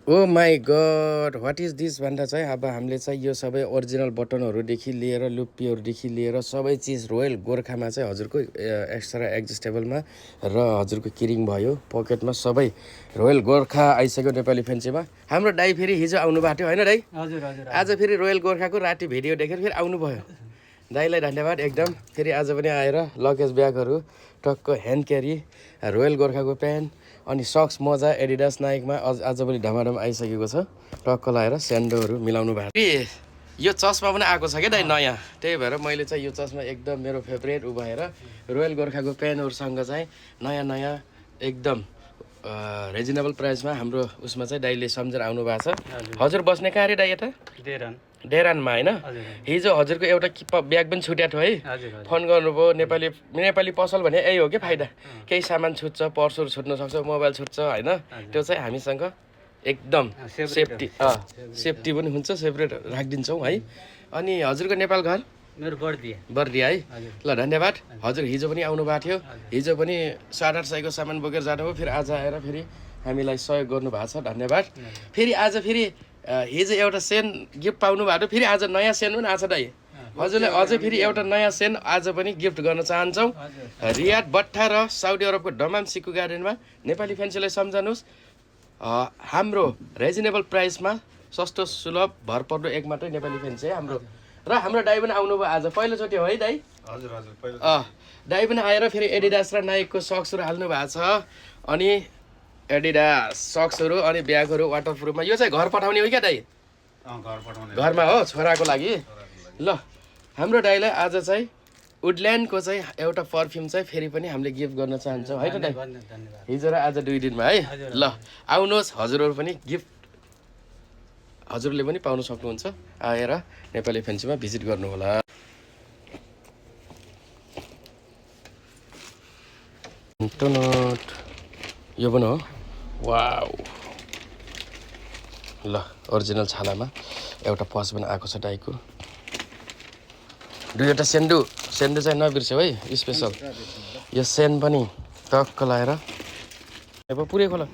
Oh my god what is this भन्दा चाहिँ अब हामीले चाहिँ यो सबै ओरिजिनल बटनहरूदेखि लिएर लुप्पीहरूदेखि लिएर सबै चिज रोयल गोर्खामा चाहिँ हजुरको एक्स्ट्रा एडजस्टेबलमा र हजुरको किरिङ भयो पकेटमा सबै रोयल गोर्खा आइसक्यो नेपाली फेन्सीमा। हाम्रो दाइ फेरि हिजो आउनु भएको थियो होइन दाइ? हजुर हजुर आज फेरि रोयल गोर्खाको राति भिडियो देखेर फेरि आउनुभयो। दाइलाई धन्यवाद एकदम। फेरि आज पनि आएर लगेज ब्यागहरू टक्क ह्यान्ड क्यारी रोयल गोर्खाको प्यान्ट अनि सक्स मोजा एडिडास नाइकमा आज पनि ढमाढम आइसकेको छ। टक्क लाएर स्यान्डोहरू मिलाउनु भएको। यो चस्मा पनि आएको छ क्या दाइ नयाँ, त्यही भएर मैले चाहिँ यो चस्मा एकदम मेरो फेभरेट उ भएर रोयल गोर्खाको प्यान्टहरूसँग चाहिँ नयाँ नयाँ एकदम रिजनेबल प्राइसमा हाम्रो उसमा चाहिँ दाइले सम्झेर आउनु भएको छ। हजुर बस्ने कहाँ अरे दाइ? यता डेरानमा होइन? हिजो हजुरको एउटा ब्याग पनि छुट्याएको थियो है, फोन गर्नुभयो। नेपाली पसल भने यही हो क्या फाइदा, केही सामान छुट्छ, पर्सहरू छुट्न सक्छ, मोबाइल छुट्छ होइन। त्यो चाहिँ हामीसँग एकदम सेफ्टी पनि हुन्छ, सेपरेट राखिदिन्छौँ है। अनि हजुरको नेपाल घर? मेरो बर्दिया है। ल धन्यवाद। हजुर हिजो पनि आउनु भएको थियो, हिजो पनि 850 को सामान बोकेर जानुभयो, फेरि आज आएर फेरि हामीलाई सहयोग गर्नुभएको छ, धन्यवाद। फेरि आज फेरि हिजो एउटा सेन गिफ्ट पाउनु भएको, फेरि आज नयाँ सेन पनि आछ दाइ। हजुरलाई अझै फेरि एउटा नयाँ सेन आज पनि गिफ्ट गर्न चाहन्छौँ। रियाद बट्टा र साउदी अरबको दमाम सिक्कु गार्डनमा नेपाली फेन्सीलाई सम्झनुहोस्। हाम्रो रिजनेबल प्राइसमा सस्तो सुलभ भरपर्दो एक मात्रै नेपाली फेन्सी है हाम्रो। र हाम्रो दाइ पनि आउनुभयो आज, पहिलोचोटि हो है दाइ? दाइ पनि आएर फेरि एडिडास र नाइकको सक्सहरू हाल्नु भएको छ। अनि एडिडास सक्सहरू अनि ब्यागहरू वाटरप्रुफमा। यो चाहिँ घर पठाउने हो क्या दाइ? घरमा हो, छोराको लागि। ल हाम्रो दाइलाई आज चाहिँ वुडल्यान्डको चाहिँ एउटा पर्फ्युम चाहिँ फेरि पनि हामीले गिफ्ट गर्न चाहन्छौँ है त दाइ? हिजो र आज 2 दिनमा है। ल आउनुहोस्, हजुरहरू पनि गिफ्ट हजुरले पनि पाउन सक्नुहुन्छ। आएर नेपाली फेन्सीमा भिजिट गर्नुहोला। यो पनि हो, वाउ। ल ओरिजिनल छालामा एउटा पस पनि आएको छ दाइको। दुईवटा सेन्डु चाहिँ नबिर्स्यौ है, स्पेसल। यो सेन पनि टक्क लाएर अब पुरै खोला।